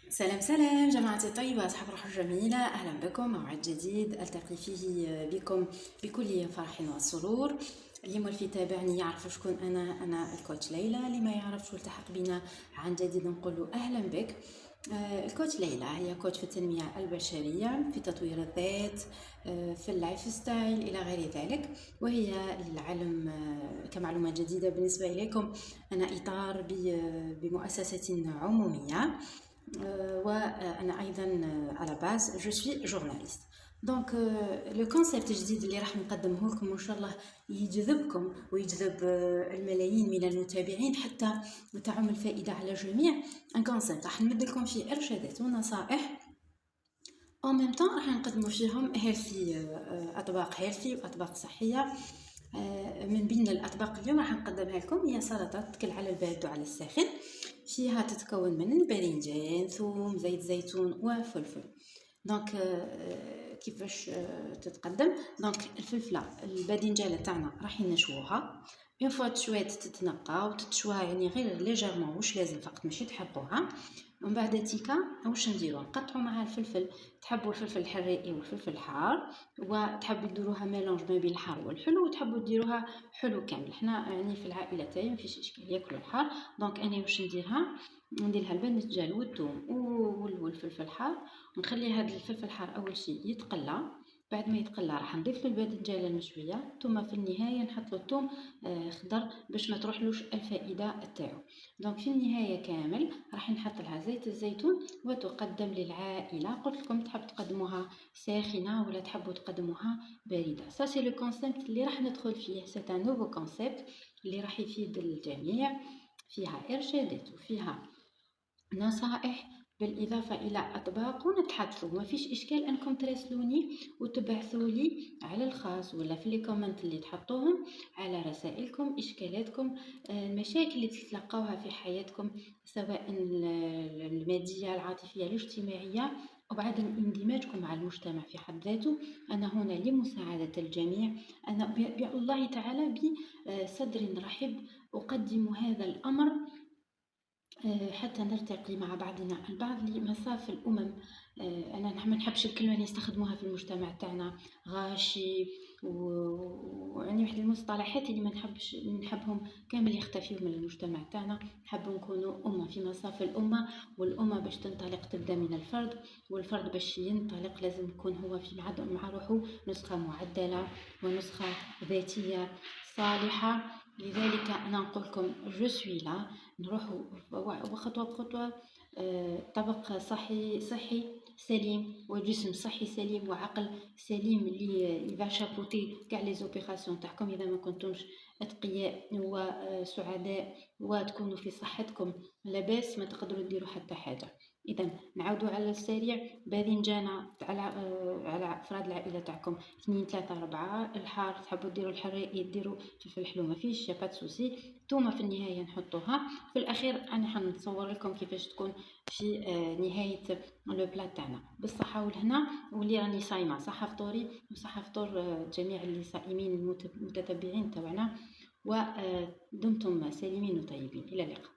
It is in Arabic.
سلام سلام جماعتي الطيبة، أصحاب الروح الجميلة، أهلا بكم. موعد جديد ألتقي فيه بكم بكل فرح وسرور. اللي مول في تابعني يعرف شكون أنا الكوتش ليلى. اللي ما يعرفش والتحق بنا عن جديد نقول له أهلا بك. الكوتش ليلى هي كوتش في التنمية البشرية، في تطوير الذات، في اللايف ستايل إلى غير ذلك. وهي للعلم كمعلومة جديدة بالنسبة إليكم، أنا إطار بمؤسسة عمومية، وانا ايضا على باز جو سوي جورناليست. دونك لو كونسيبت الجديد اللي راح نقدمه لكم ان شاء الله يجذبكم ويجذب الملايين من المتابعين حتى تعم الفائده على الجميع. ان كونسيبت راح نمد لكم فيه ارشادات ونصائح، او ميم طون راح نقدموا فيهم هيلثي، اطباق هيلثي واطباق صحيه. من بين الاطباق اليوم راح نقدمها لكم هي سلطه تكل على البارد وعلى الساخن. فيها تتكون من باذنجان، ثوم، زيت زيتون وفلفل. دونك كيفاش تتقدم؟ دونك الفلفله الباذنجان تاعنا راح نشووها. اون فوا تشوات تتنقى وتتشوى، يعني غير ليجيرمون، واش لازم فقط ماشي تحرقوها. ومن بعد تيكا واش نديرو؟ نقطعوا مع الفلفل. تحبوا الفلفل الحراقي والفلفل الحار، وتحبوا ديروها ميلونج ما بين الحار والحلو، وتحبوا ديروها حلو كامل. حنا يعني في العائله تاعي ما فيش اشكال ياكلوا الحار. دونك انا واش نديرها؟ نديرها الباذنجان والثوم والفلفل الحار، ونخلي هذا الفلفل الحار اول شيء يتقلى. بعد ما يتقلى راح نضيف له الباذنجان المشويه، ثم في النهايه نحط له الثوم خضر باش ما تروحلوش الفائده تاعو. دونك في النهايه كامل راح نحط لها زيت الزيتون وتقدم للعائله. قلت لكم تحب تقدموها ساخنه ولا تحبوا تقدموها بارده. سا سي لو كونسيبت اللي راح ندخل فيه، سي ان نوفو كونسيبت اللي راح يفيد الجميع. فيها ارشادات وفيها نصائح، بالإضافة إلى أطباق، ونتحدثوا. ما فيش إشكال أنكم تراسلوني وتبعثوا لي على الخاص ولا في لي كومنت اللي تحطوهم على رسائلكم، إشكالاتكم، المشاكل اللي تتلقوها في حياتكم، سواء المادية، العاطفية، الاجتماعية، وبعد اندماجكم مع المجتمع في حد ذاته. أنا هنا لمساعدة الجميع. أنا بالله تعالى بصدر رحب أقدم هذا الأمر حتى نرتقي مع بعضنا البعض لمصاف الأمم. أنا ما نحبش الكلمة اللي نستخدموها في المجتمع تاعنا، غاشي، ويعني واحد المصطلحات اللي ما نحبهم كامل يختفيوا من المجتمع تاعنا. نحب نكونوا أمة في مصاف الأمة، والأمة باش تنطلق تبدأ من الفرد، والفرد باش ينطلق لازم يكون هو في مع روحه نسخة معدلة ونسخة ذاتية صالحة. لذلك أنا نقول لكم جو سوي لا، نروحوا وخطوة بخطوة. طبق صحي سليم، وجسم صحي سليم، وعقل سليم اللي يبقى شابوتي كاع لي زوبيراسيون تاعكم. اذا ما كنتمش اتقياء وسعداء وتكونوا في صحتكم لاباس، ما تقدروا ديروا حتى حاجه. اذا نعاودوا على السريع: باذنجانه على افراد العائله تاعكم 2 3 4. الحار تحبوا ديروا الحراقي ديروا فلفل حلو، ما فيش با سوسي. ثم في النهايه نحطوها. في الاخير انا حنصور لكم كيفاش تكون في نهايه لو بلا تاعنا. بالصحه والهنا، واللي راني صايمه صحه فطوري وصحه فطور جميع اللي صائمين المتتبعين تاعنا. ودمتم سالمين وطيبين. الى اللقاء.